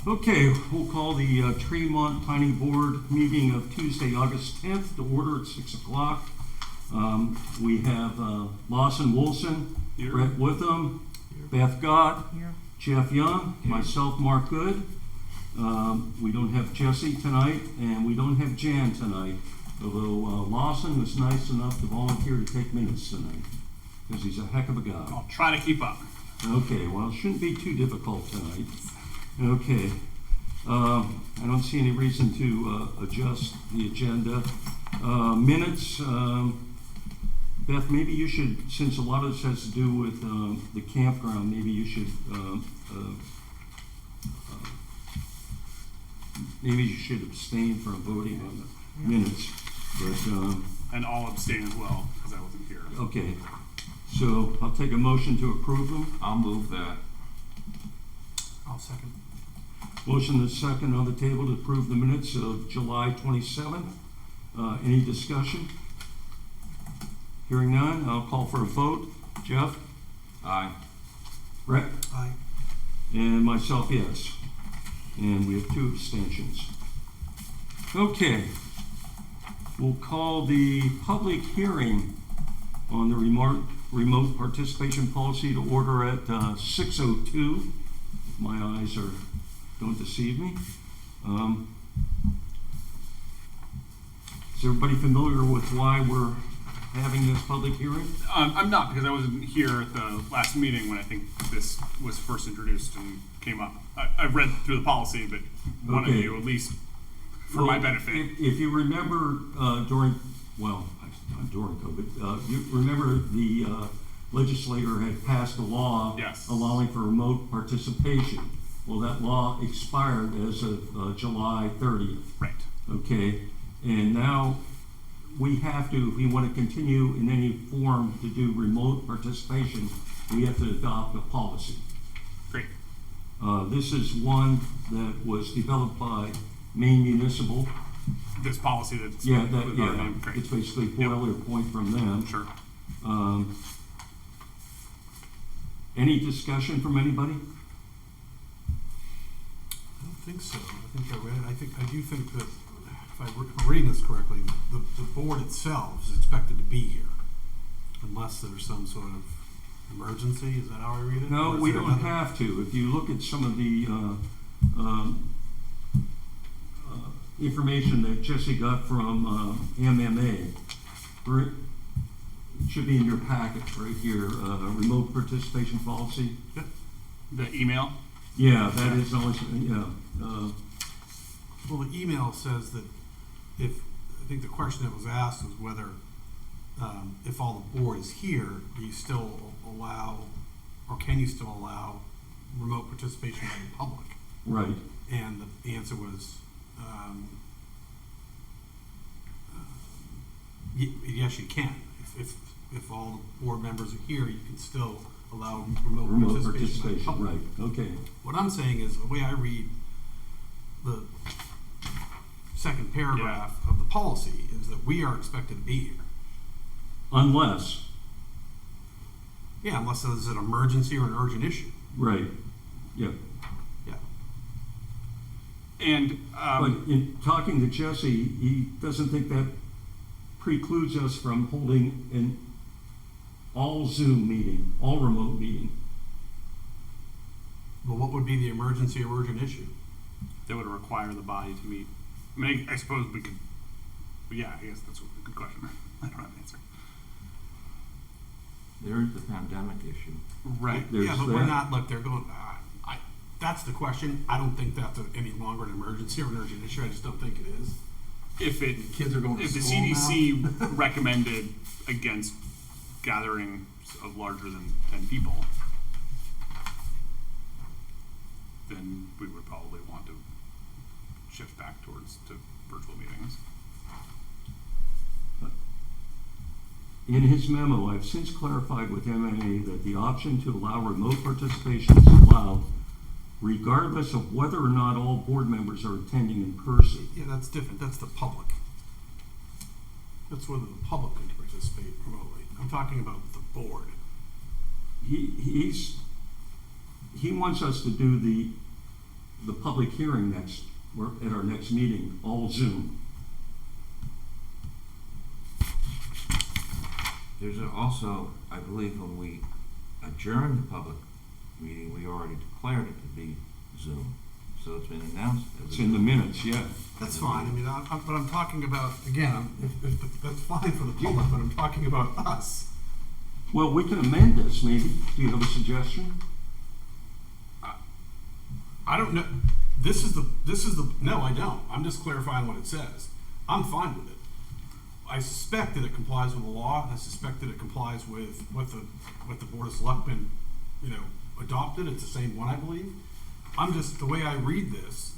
Okay, we'll call the Tremont Planning Board meeting of Tuesday, August 10th to order at 6 o'clock. We have Lawson Wilson, Here. Brett Witham, Here. Beth Gott, Here. Jeff Young, myself, Mark Good. We don't have Jesse tonight, and we don't have Jan tonight, although Lawson was nice enough to volunteer to take minutes tonight, because he's a heck of a guy. I'll try to keep up. Okay, well, it shouldn't be too difficult tonight. Okay, I don't see any reason to adjust the agenda. Minutes, Beth, maybe you should, since a lot of this has to do with the campground, maybe you should abstain from voting on the minutes. But And I'll abstain as well, because I wasn't here. okay, so I'll take a motion to approve them. I'll move that. I'll second. Motion is second on the table to approve the minutes of July 27th. Any discussion? Hearing none, I'll call for a vote. Jeff? Aye. Brett? Aye. And myself, yes. And we have 2 abstentions. Okay. We'll call the public hearing on the remote participation policy to order at 6:02. My eyes don't deceive me. Is everybody familiar with why we're having this public hearing? I'm not, because I wasn't here at the last meeting when I think this was first introduced and came up. I've read through the policy, but one of Okay. you, at least for my benefit. If you remember not during COVID, you remember the legislator had passed a law Yes. allowing for remote participation. Well, that law expired as of July 30th. Right. Okay, and now we have to, if we want to continue in any form to do remote participation, we have to adopt a policy. Great. This is one that was developed by Maine Municipal. This policy that's Yeah, with our name. Great. it's basically boilerplate from them. Sure. Any discussion from anybody? I don't think so. I think I read it. I do think that, if I'm reading this correctly, the board itself is expected to be here, unless there's some sort of emergency. Is that how I read it? No, Or is we there don't another- have to. If you look at some of the information that Jesse got from MMA, it should be in your packet right here, remote participation policy. The email. Yeah, that is always, yeah. Well, the email says that I think the question that was asked was whether, if all the board is here, do you still allow, or can you still allow remote participation by the public? Right. And the answer was, yes, you can. If all the board members are here, you can still allow remote participation by the public. Right, okay. What I'm saying is, the way I read the second paragraph of the policy is that we are expected to be here. Unless, Yeah, unless there's an emergency or an urgent issue. right, yeah. Yeah. And But in talking to Jesse, he doesn't think that precludes us from holding an all Zoom meeting, all remote meeting. But what would be the emergency or urgent issue? that would require the body to meet. I mean, I suppose we could. But yeah, I guess that's a good question. I don't have an answer. There's the pandemic issue. Right. There's Yeah, but that. we're not, look, they're going, that's the question. I don't think that's any longer an emergency or an urgent issue. I just don't think it is. If Kids are going to if the school CDC recommended against gatherings of larger than 10 people, then we would probably want to shift back towards to virtual meetings. In his memo, I've since clarified with MMA that the option to allow remote participation is allowed regardless of whether or not all board members are attending in person. Yeah, that's different. That's the public. That's whether the public can participate remotely. I'm talking about the board. He wants us to do the the public hearing at our next meeting, all Zoom. There's also, I believe when we adjourned the public meeting, we already declared it to be Zoom. So it's been announced. It's in the minutes, yeah. That's fine. I mean, but I'm talking about, again, if that's fine for the public, but I'm talking about us. Well, we can amend this, maybe. Do you have a suggestion? I don't know. No, I don't. I'm just clarifying what it says. I'm fine with it. I suspect that it complies with the law. I suspect that it complies with what the Board of Selectmen, adopted. It's the same one, I believe. I'm just, the way I read this,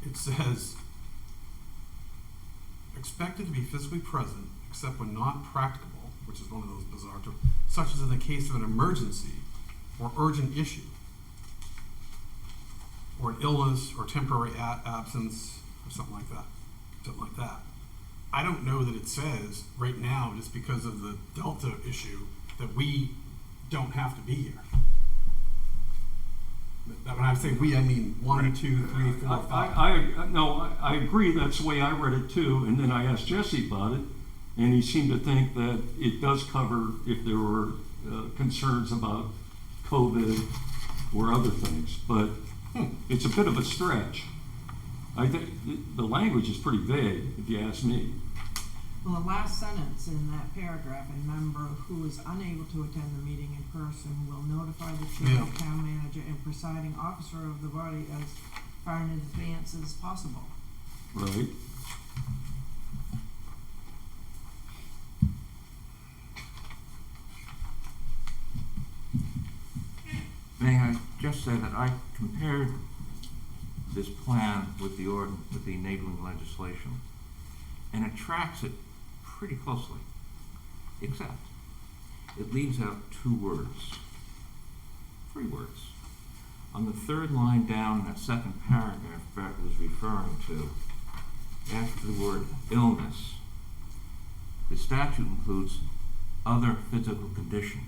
it says, expected to be physically present, except when not practicable, which is one of those bizarre terms, such as in the case of an emergency or urgent issue, or an illness or temporary absence, or something like that. I don't know that it says right now, just because of the Delta issue, that we don't have to be here. That when I say we, I mean 1, 2, 3, 4, 5. I agree. That's the way I read it too. And then I asked Jesse about it, and he seemed to think that it does cover if there were concerns about COVID or other things. But it's a bit of a stretch. I think the language is pretty vague, if you ask me. Well, the last sentence in that paragraph, a member who is unable to attend the meeting in person will notify the chair, Yeah. town manager, and presiding officer of the body as far in advance as possible. Right? May I just say that I compared this plan with the enabling legislation, and it tracks it pretty closely, except it leaves out 2 words, 3 words. On the 3rd line down in that 2nd paragraph Brett was referring to, after the word illness, the statute includes other physical condition,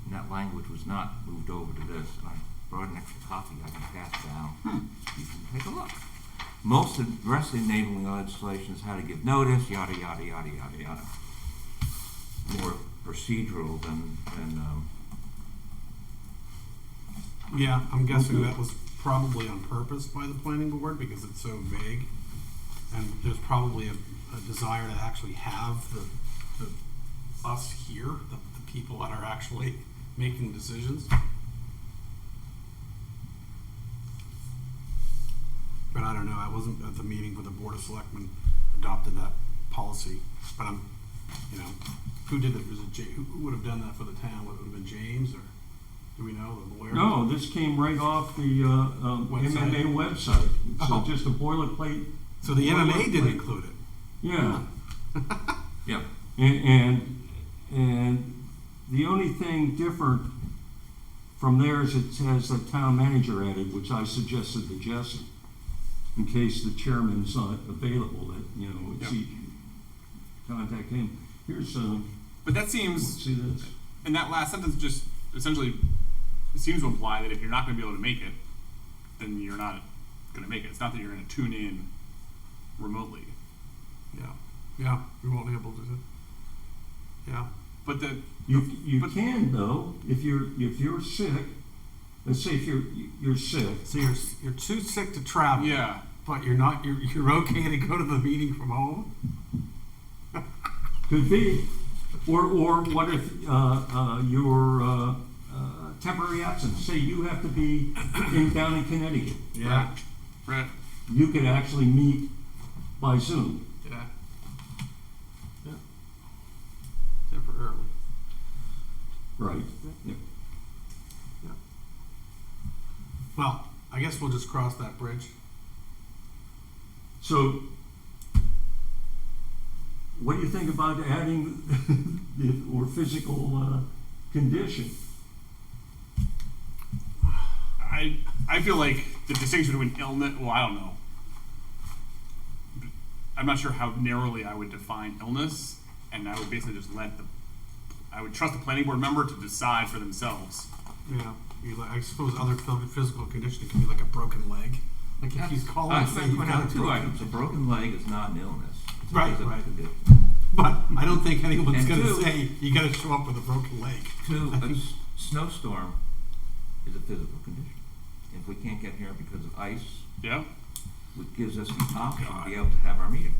and that language was not moved over to this. And I brought an extra copy I can pass down. You can take a look. Most of the rest of the enabling legislation is how to give notice, yada, yada, yada, yada, yada. More procedural than Yeah, I'm guessing that was probably on purpose by the planning board because it's so vague. And there's probably a desire to actually have the us here, the people that are actually making decisions. But I don't know, I wasn't at the meeting where the Board of Selectmen adopted that policy. But who did it? Was it who would have done that for the town? Would it have been James, or do we know, the lawyer? No, this came right off the Website? MMA website. It's Oh. just a boilerplate. So the MMA didn't include it. Yeah. yeah. And the only thing different from there is it has the town manager added, which I suggested to Jesse, in case the chairman's not available, that, it's Yeah. contact him. Here's, But that let's seems, see this. and that last sentence just essentially seems to imply that if you're not going to be able to make it, then you're not going to make it. It's not that you're going to tune in remotely. Yeah, we won't be able to do. Yeah. But the You but- can though, if you're sick, let's say if you're sick, So you're too sick to travel. yeah, But you're okay to go to the meeting from home. could be, or what if your temporary absence, say you have to be down in Connecticut, Yeah. right. you could actually meet by Zoom. Yeah. Yeah. Temporarily. Right. Yeah. Yeah. Well, I guess we'll just cross that bridge. So, what do you think about adding or physical condition? I feel like the distinction between illness, well, I don't know. I'm not sure how narrowly I would define illness, and I would basically just I would trust the planning board member to decide for themselves. Yeah. I suppose other physical conditioning can be like a broken leg. Like if you call I and was say going to you've point got out a two broken, items. A broken leg is not an illness. It's a Right, physical right. condition. but I don't think anyone's And going to two- say you got to show up with a broken leg. Two, a snowstorm is a physical condition. If we can't get here because of ice, Yeah. it gives us the option to be able to have our meeting.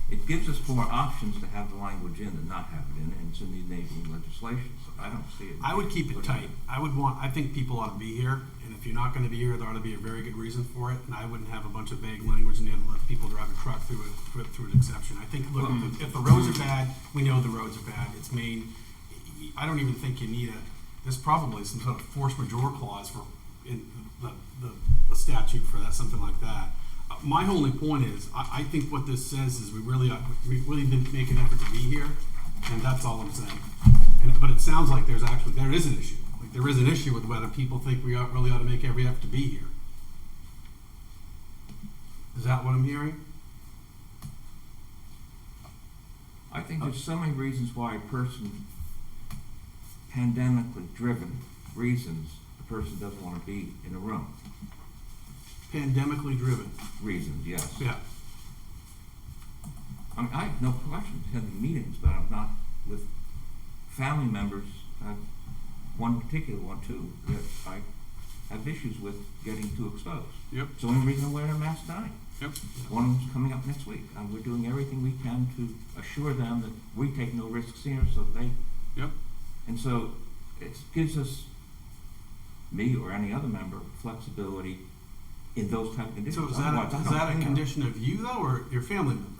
It gives us more options to have the language in than not have it in, and it's in the enabling legislation, so I don't see it. I would keep it tight. I think people ought to be here, and if you're not going to be here, there ought to be a very good reason for it. And I wouldn't have a bunch of vague language in there to let people drive a truck through an exception. I think, look, if the roads are bad, we know the roads are bad. It's Maine. I don't even think you need there's probably some sort of force majeure clause for in the statute for that, something like that. My only point is, I think what this says is we really didn't make an effort to be here, and that's all I'm saying. But it sounds like there is an issue. Like there is an issue with whether people think we really ought to make every effort to be here. Is that what I'm hearing? I think there's so many reasons why a person, pandemically driven reasons, a person doesn't want to be in a room. Pandemically driven. Reasons, yes. Yeah. I mean, I have no question attending meetings, but I'm not with family members. One particular one too that I have issues with getting too exposed. Yep. It's the only reason I'm wearing a mask tonight. Yep. One of them's coming up next week, and we're doing everything we can to assure them that we take no risks here, so they. Yep. And so it gives us, me or any other member, flexibility in those type of conditions. So is Otherwise, I that don't a think- condition of you though, or your family member?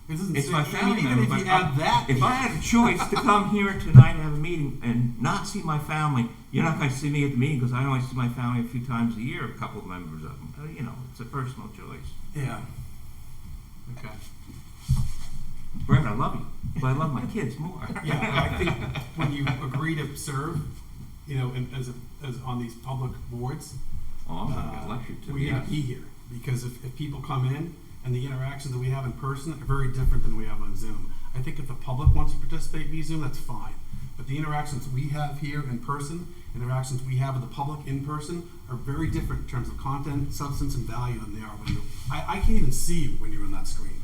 It doesn't It's say, my I mean, family even member, if but you add that, if I had a choice to come here tonight and have a meeting and not see my family, you're not going to see me at the meeting because I only see my family a few times a year, a couple of members of them. You know, it's a personal choice. yeah. Okay. Brett, I love you, but I love my kids more. Yeah, I think when you agree to serve, you know, as on these public boards, Oh, I'm going to get lectured to. we Yes. need to be here because if people come in and the interactions that we have in person are very different than we have on Zoom. I think if the public wants to participate via Zoom, that's fine. But the interactions we have here in person, interactions we have with the public in person, are very different in terms of content, substance, and value than they are when you. I can't even see you when you're on that screen.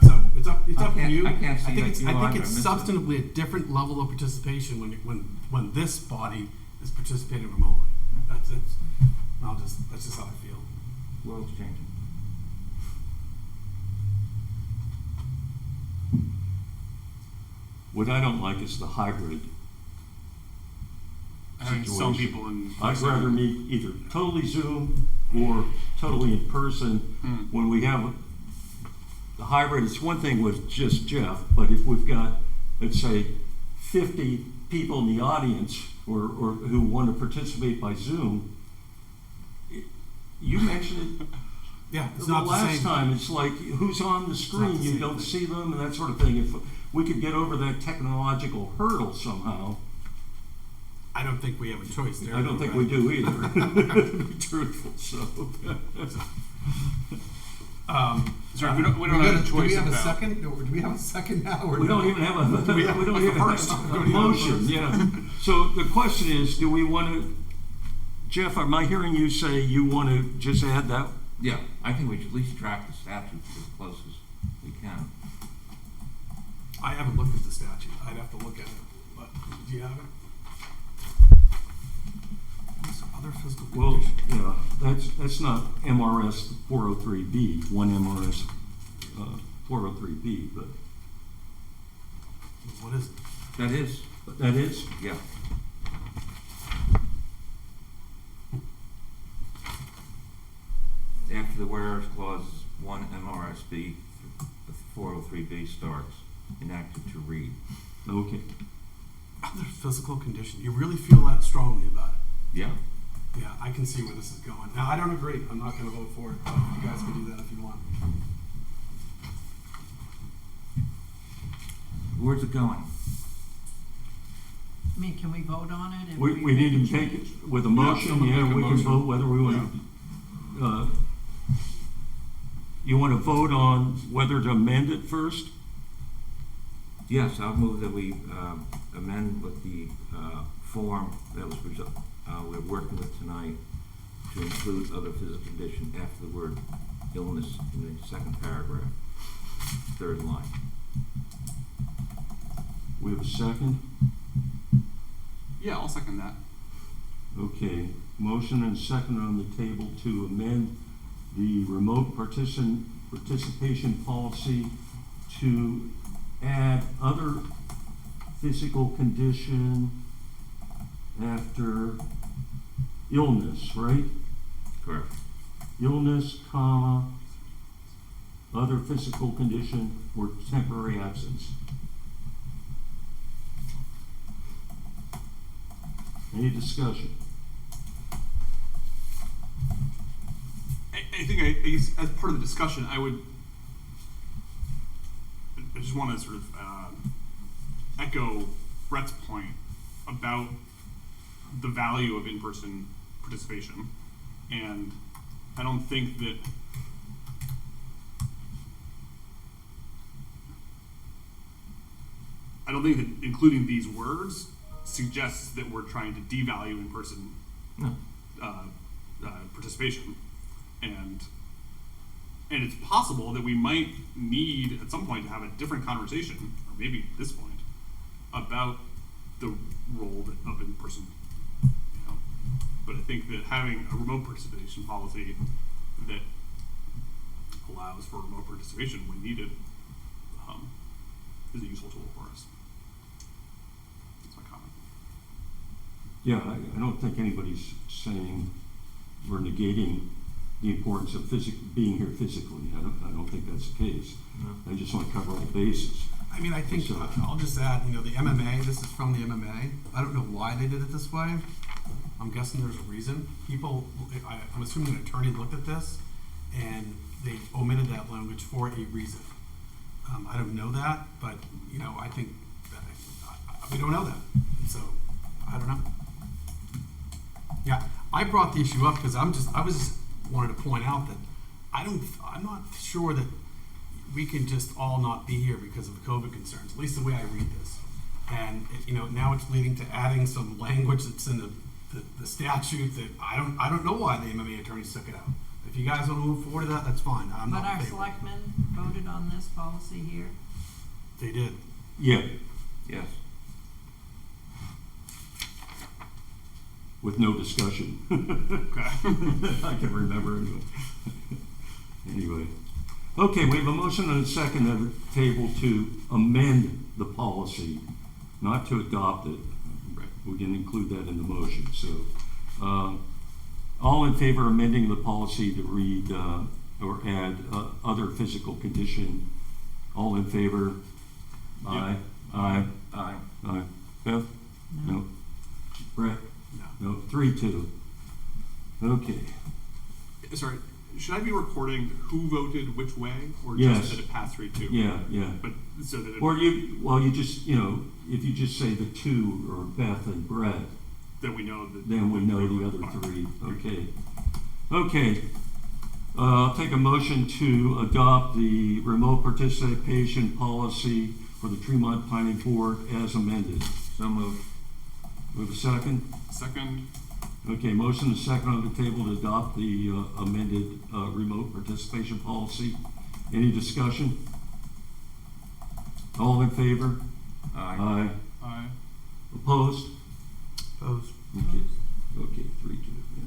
So it's up to you. I can't see think like it's you I are, think but it's I miss it. substantively a different level of participation when this body is participating remotely. That's just how I feel. World's changing. What I don't like is the hybrid Having some situation. people in. I'd rather meet either totally Zoom or totally in person. When we have the hybrid, it's one thing with just Jeff, but if we've got, let's say, 50 people in the audience or who want to participate by Zoom, you mentioned it Yeah, it's the not the last same. time. It's like who's on the screen, the you same don't thing. see them and that sort of thing. If we could get over that technological hurdle somehow, I don't think we have a choice there. I don't think we do either, to be truthful, so. Sorry, we don't we have a gotta- choice Do we have a about- second? Or do we have a second now? Or We no? don't even have a, we have- don't what's even the have first? a We don't even have a motion, first. yeah. So the question is, do we want to, Jeff, am I hearing you say you want to just add that? Yeah, I think we should at least track the statute as close as we can. I haven't looked at the statute. I'd have to look at it. But do you have it? Some other physical Well, condition. yeah, that's not MRS 403B, one MRS 403B, but What is it? that is, Yeah. After the whereas clause 1 MRSB, the 403B starts, enacted to read. okay. Other physical condition. You really feel that strongly about it? Yeah. Yeah, I can see where this is going. Now, I don't agree. I'm not going to vote for it. But you guys can do that if you want. Where's it going? I mean, can we vote on it? if We need make to a take change? it with a Yeah, motion, someone yeah, make a we can motion. vote whether we want to, you want to vote on whether to amend it first? Yes, I'll move that we amend with the form that was we're working with tonight to include other physical condition after the word illness in the second paragraph, third line. We have a second? Yeah, I'll second that. Okay, motion and second on the table to amend the remote participation policy to add other physical condition after illness, right? Correct. Illness, comma, other physical condition or temporary absence. Any discussion? I think I guess as part of the discussion, I just want to sort of echo Brett's point about the value of in-person participation, and I don't think that including these words suggests that we're trying to devalue in-person No. participation, and it's possible that we might need at some point to have a different conversation, or maybe at this point, about the role of in-person. But I think that having a remote participation policy that allows for remote participation when needed is a useful tool for us. That's my comment. Yeah, I don't think anybody's saying we're negating the importance of being here physically. I don't think that's the case. No. I just want to cover all bases. I mean, I think, So- I'll just add, the MMA, this is from the MMA. I don't know why they did it this way. I'm guessing there's a reason. I'm assuming an attorney looked at this and they omitted that language for a reason. I don't know that, but, I think that we don't know that. So, I don't know. Yeah, I brought the issue up because I was just wanted to point out that I'm not sure that we can just all not be here because of COVID concerns, at least the way I read this. And, now it's leading to adding some language that's in the statute that I don't know why the MMA attorneys took it out. If you guys want to move forward to that, that's fine. I'm But not our in favor. selectmen voted on this policy here. They did. Yeah, Yes. with no discussion. Okay. I can remember anyway. Anyway. Okay, we have a motion and a second at the table to amend the policy, not to adopt it. Right. We didn't include that in the motion, so. All in favor of amending the policy to read or add other physical condition? All in favor? Aye. Aye. Aye. Aye. Beth? No. Brett? No. No. 3-2. Okay. Sorry, should I be recording who voted which way, or Yes. just that it passed 3-2? Yeah, yeah. But so that it, Or you just, if you just say the two, or Beth and Brett, that we know that. then we know the other three. Okay. Okay. I'll take a motion to adopt the remote participation policy for the Tremont Planning Board as amended. So moved. We have a second? Second. Okay, motion and second on the table to adopt the amended remote participation policy. Any discussion? All in favor? Aye. Aye. Opposed? Opposed. Okay, 3-2, yeah.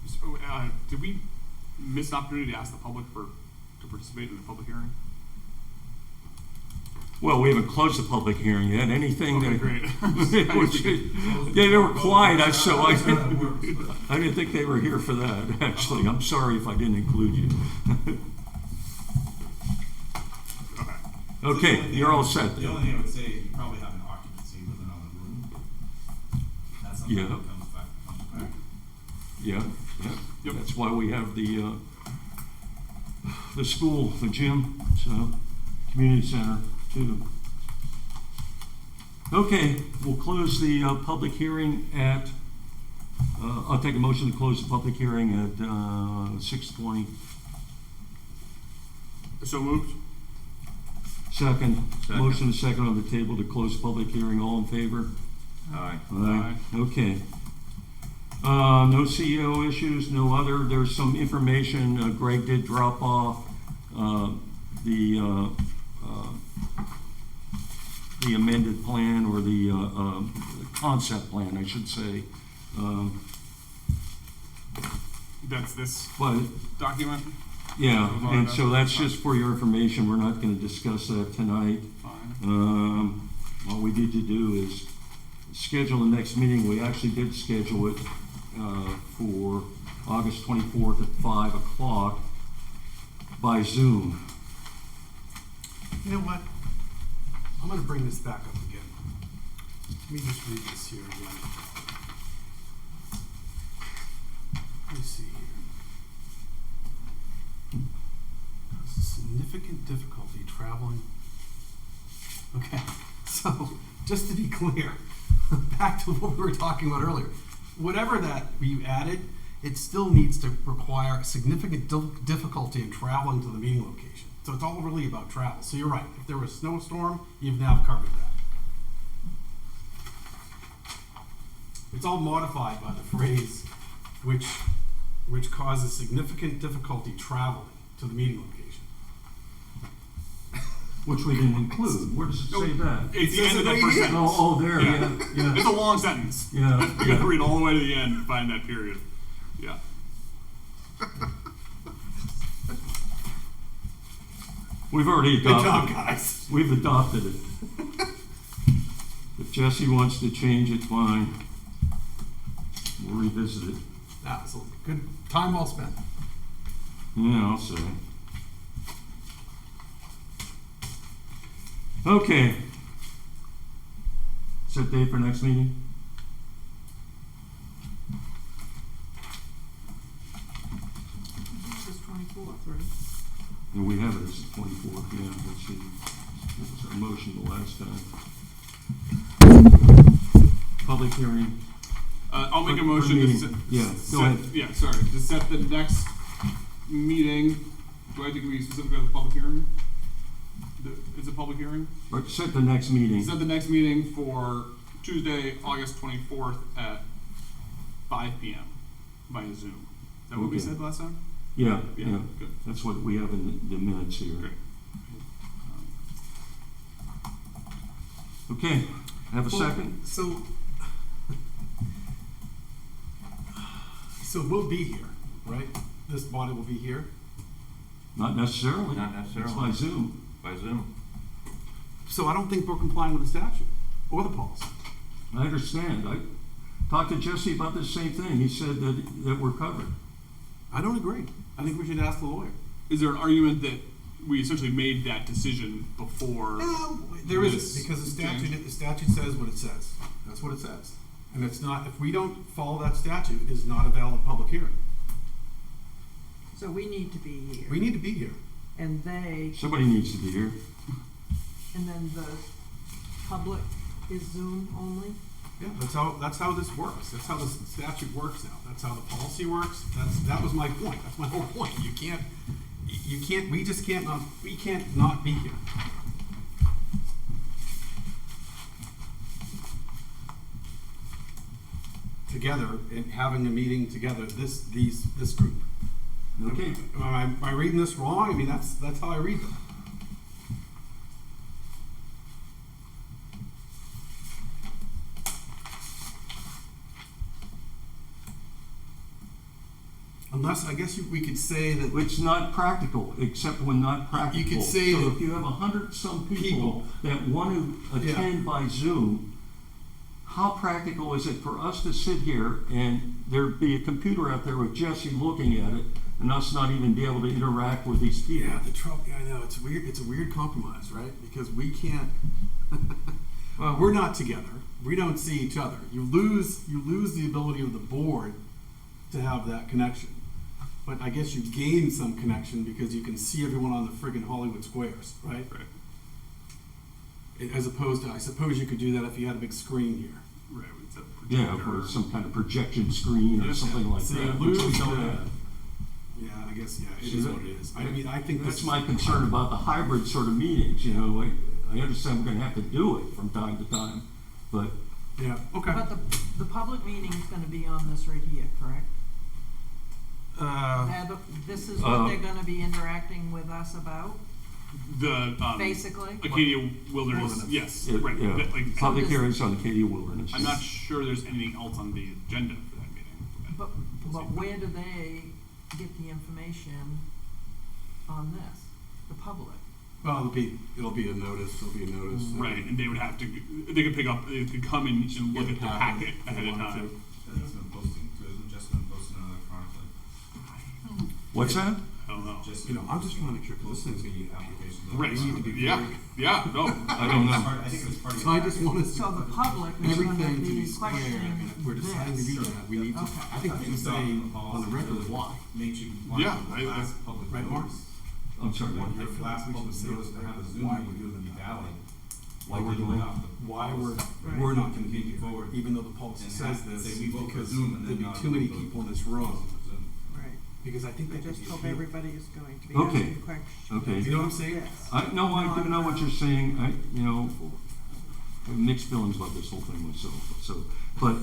So, did we miss an opportunity to ask the public to participate in the public hearing? Well, we haven't closed the public hearing yet. Anything Okay, that... great. They were quiet, so I That's how that works, but- I didn't think they were here for that, actually. I'm sorry if I didn't include you. Okay. Okay, you're all set The then. only thing I would say, you probably have an occupancy with another room. That's something Yeah. that comes back. Yeah, yeah. Yep. That's why we have the school, the gym, so, community center too. Okay, we'll close the public hearing at, I'll take a motion to close the public hearing at 6:20. So moved. Second. Second. Motion is second on the table to close public hearing. All in favor? Aye. Aye. Okay. No CEO issues, no other. There's some information Greg did drop off. The amended plan, or the concept plan, I should say. That's this But, document. yeah, and so that's just for your information. We're not going to discuss that tonight. Fine. All we need to do is schedule the next meeting. We actually did schedule it for August 24th at 5 o'clock by Zoom. You know what? I'm gonna bring this back up again. Let me just read this here again. Let me see here. Significant difficulty traveling. Okay, so just to be clear, back to what we were talking about earlier. Whatever that you added, it still needs to require significant difficulty in traveling to the meeting location. So it's all really about travel. So you're right. If there was a snowstorm, you've now covered that. It's all modified by the phrase, which causes significant difficulty traveling to the meeting location. Which we didn't include. Where does it say that? It's the says end of it that right first here. sentence. Oh, there, Yeah. yeah. It's a long sentence. Yeah, You gotta read all the way to the end to find that period. Yeah. We've already Good job, adopted it. guys. We've adopted it. If Jesse wants to change it, fine. We'll revisit it. That was a good time well spent. Yeah, I'll say. Okay. Set date for next meeting? August 24th, right? And we have it as the 24th, yeah, let's see. It was our motion the last time. Public hearing. I'll make a For motion to meeting. set. Yeah, go set- ahead. Yeah, sorry, to set the next meeting. Do I have to be specific about the public hearing? It's a public hearing? Or set the next meeting. Set the next meeting for Tuesday, August 24th at 5 p.m. via Zoom. Is that what we Okay. said last time? Yeah, yeah. Good. That's what we have in the minutes here. Great. Okay, have a Well, second? So we'll be here, right? This body will be here. Not necessarily. Not It's necessarily. by Zoom. By Zoom. So I don't think we're complying with the statute or the policy. I understand. I talked to Jesse about the same thing. He said that we're covered. I don't agree. I think we should ask the lawyer. Is there an argument that we essentially made that decision before? No, there isn't, This because the change. statute says what it says. That's what it says. And it's not, if we don't follow that statute, it is not a valid public hearing. So we need to be here. We need to be here. And they, Somebody needs to be here. and then the public is Zoom only? Yeah, that's how this works. That's how the statute works now. That's how the policy works. That was my point. That's my whole point. We can't, we can't not be here. Together, and having a meeting together, this group. Okay. Am I reading this wrong? I mean, that's how I read them. Unless, I guess we could say that It's not practical, except when not practical. You could say so that if you have 100-some people people- that want to attend by Zoom, how practical is it for us to sit here and there be a computer out there with Jesse looking at it and us not even be able to interact with these people? yeah, the trouble. I know it's weird. It's a weird compromise, right? Because we can't. Well, We're not together. We don't see each other. You lose the ability of the board to have that connection. But I guess you gain some connection because you can see everyone on the friggin' Hollywood Squares, right? Right. As opposed to, I suppose you could do that if you had a big screen here. Right. It's a Yeah, projector. or some kind of projection screen or Yeah. something like So you that, which we lose don't the- have. Yeah, I guess, yeah, it is what it is. I mean, I think That's this, my concern about the hybrid sort of meetings, you know, I understand we're gonna have to do it from time to time, but yeah, okay. But the public meeting is gonna be on this right here, correct? This is what they're gonna be interacting with us about, The basically? Acadia Wilderness, Wilderness. yes, yeah, right. yeah. that, like, Public this- hearings on Acadia Wilderness. I'm not sure there's anything else on the agenda for that meeting. But where do they get the information on this, the public? Well, it'll be a notice, Right, and they would have to, they could pick up, they could come in and look at the packet ahead of time. It's been posting, it's just been posted electronically. What's that? I don't know. You know, I'm just trying to make sure, 'cause this thing's gonna be applications. Right, we need to be yeah, very- yeah, no. I don't know. I think it was part of So I just your want to. So the public is gonna Everything to be be square, questioning and if we're deciding to this. do that, we need to, Okay. I think we should say on the record why. Makes you Yeah, compliant with the I- last public Right, Mark? notice. I'm sorry, what? Your last We should public say notice to have a Zoom why meeting we're would doing be it. valid. Why Like we're you doing would it. off the Why policy. Right. we're not Continue forward. even though the policy And says have- this, say we vote for because Zoom and then there'd be not too many vote people in this for room, Zoom. Right. because I think I that just hope feel- everybody is going to be Okay. asking questions. Okay. You know what I'm saying? Yes. No, I do know what you're saying, I have mixed feelings about this whole thing myself, so, but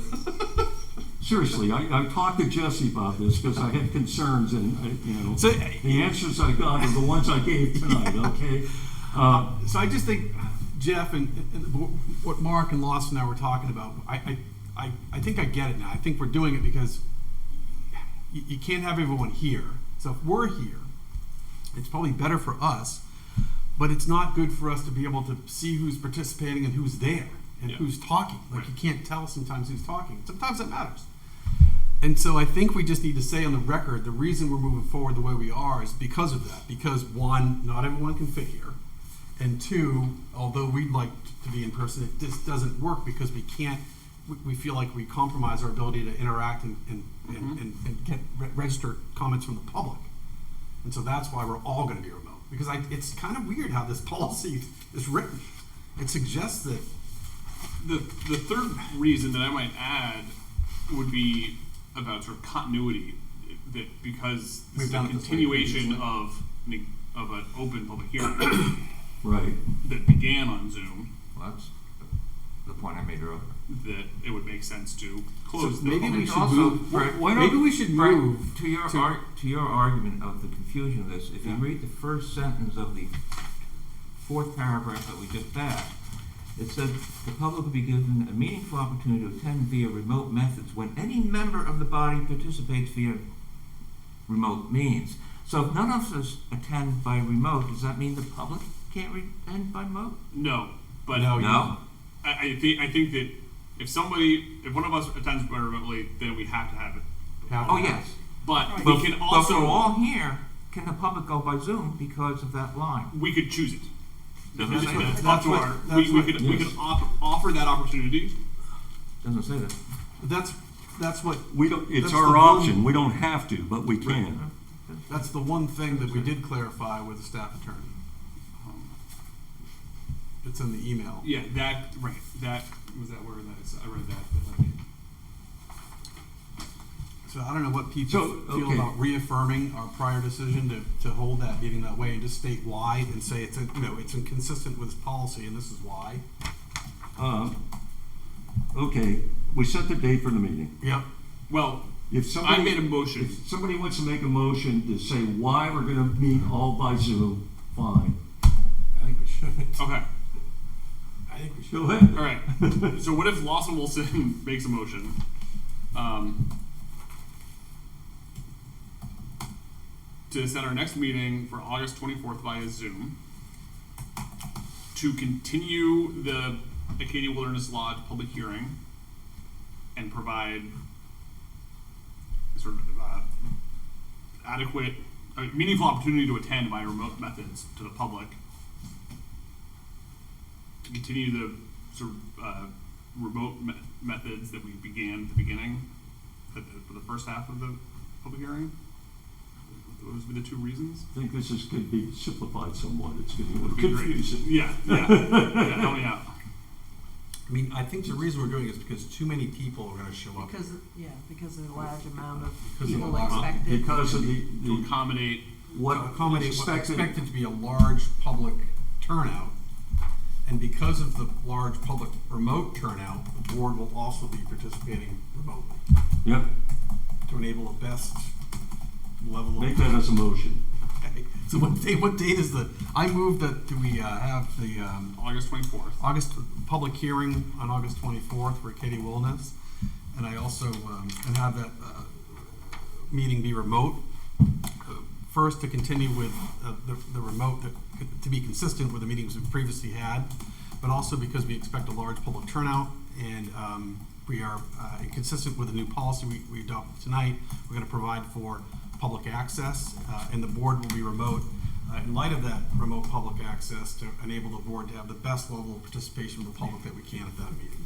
seriously, I talked to Jesse about this, because I had concerns, and, So, the answers I got are the ones I gave tonight, okay? so I just think, Jeff, and what Mark and Lawson and I were talking about, I think I get it now. I think we're doing it because you can't have everyone here. So if we're here, it's probably better for us, but it's not good for us to be able to see who's participating and who's there and Yeah. who's talking. Like Right. you can't tell sometimes who's talking. Sometimes it matters. And so I think we just need to say on the record, the reason we're moving forward the way we are is because of that. Because one, not everyone can fit here. And two, although we'd like to be in person, it just doesn't work because we can't, we feel like we compromise our ability to interact and get register comments from the public. And so that's why we're all gonna be remote. Because it's kind of weird how this policy is written. It suggests that, The third reason that I might add would be about sort of continuity, that because We've this is a done it this way continuation previously. of an open public hearing Right, that began on Zoom, Well, that's the point I made earlier. that it would make sense to close So the maybe public we should Also, move, Brett, why don't- maybe we should Brett, move to your to- to your argument of the confusion of this, if you Yeah. read the first sentence of the fourth paragraph that we just passed, it said the public will be given a meaningful opportunity to attend via remote methods when any member of the body participates via remote means. So if none of us attend by remote, does that mean the public can't attend by remote? No, but No, No. I think that if one of us attends remotely, then we have to have it. Oh, yes. But Right. we But, can but also we're all here. Can the public go by Zoom because of that line? we could choose it. Doesn't That's say what- that. that's That's up to what- our- that's we what- could yes. offer that opportunity. Doesn't say that. that's what, we don't, it's That's our the one- option, we don't have to, but we can. that's the one thing that we did clarify with the staff attorney. It's in the email. Yeah, that was that word that I read that. So I don't know what people So, feel okay. about reaffirming our prior decision to hold that meeting that way and just state why and say it's it's inconsistent with this policy and this is why. Okay, we set the date for the meeting. Yep. Well, If somebody, I made a motion. If somebody wants to make a motion to say why we're gonna meet all by Zoom, fine. I think we should. Okay, I think we should. Go ahead. all right. So what if Lawson Wilson makes a motion? To set our next meeting for August 24th via Zoom, to continue the Acadia Wilderness Lodge public hearing and provide sort of adequate, meaningful opportunity to attend by remote methods to the public, to continue the sort of remote methods that we began at the beginning for the first half of the public hearing. Those would be the two reasons. I think this could be simplified somewhat, it's getting a little Be great. confusing. Yeah, help me out. I mean, I think the reason we're doing it is because too many people are gonna show up. Because, yeah, because of the large amount of Because of the people large- expected. Because of To the accommodate, what Accommodate is what's expected. expected to be a large public turnout. And because of the large public remote turnout, the board will also be participating remotely Yep, to enable the best level of. make that as a motion. Okay. So what date is I move that we have the August 24th. August public hearing on August 24th for Katie Wilderness, and I also and have that meeting be remote. First, to continue with the remote, to be consistent with the meetings we've previously had, but also because we expect a large public turnout, and we are consistent with the new policy we adopted tonight. We're going to provide for public access, and the board will be remote. In light of that remote public access, to enable the board to have the best level of participation of the public that we can at that meeting.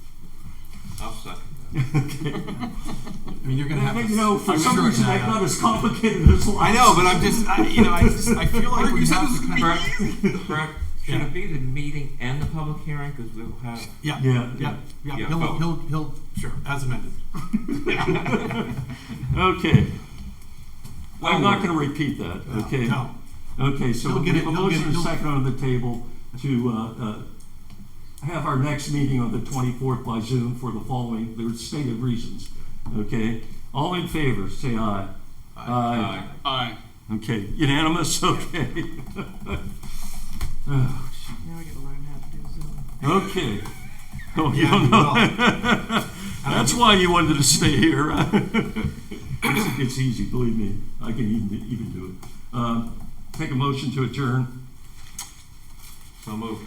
I'll second I mean, you're going to have to. You know, for I'm some sure reason, that- that's not as complicated as last. I know, but I feel like we have to kind that. Brett, should Yeah. it be the meeting and the public hearing, because we'll have, Yeah. Yeah. Yeah, He'll sure, as amended. Okay. I'm not gonna repeat that, okay? No. Okay, so He'll we get have it- a he'll motion get it- and a he'll- second on the table to have our next meeting on the 24th by Zoom for the following, there's stated reasons, okay? All in favor, say aye. Aye. Aye. Okay, unanimous, okay. Now we gotta learn how to do Zoom. Okay. Oh, you Yeah, don't you know. That's why you wanted to stay here. It's easy, believe me. I can even do it. Take a motion to adjourn. so moved.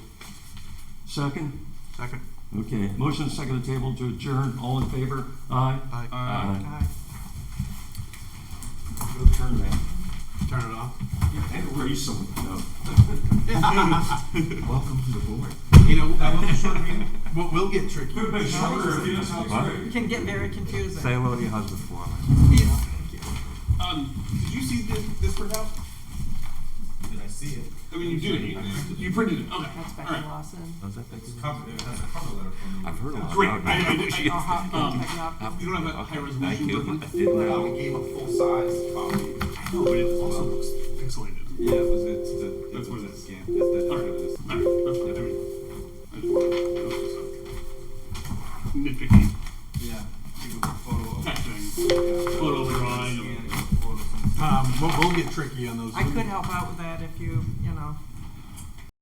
Second? Second. Okay, motion second to table to adjourn. All in favor? Aye. Aye. Aye. Aye. Go turn that. Turn it off. And erase them. No. Welcome to the board. You know, that was a short meeting. We'll get tricky. Could have been shorter if you just It can get very confusing. Say hello to your husband for me. Did you see this printout? Did I see it? I mean, you do. You printed it. Okay. That's Becky Alright. Lawson. Was that It's covered, it has a cover letter from the. I've heard a lot Great. about I it. did. Or Hopkins Um, Technology. You don't have a high Thank resolution you. version? I didn't Well, know. we gave a full size copy. No, but it also looks pixelated. Yeah, it was, That's what it is. Scan. Alright. Alright. That's fine. I mean, I just wanted to just nitpicky Yeah. Give a photo of. texting, Yeah. photo of the drawing. Scan, photos and- We'll get tricky on those. I could help out with that if you know,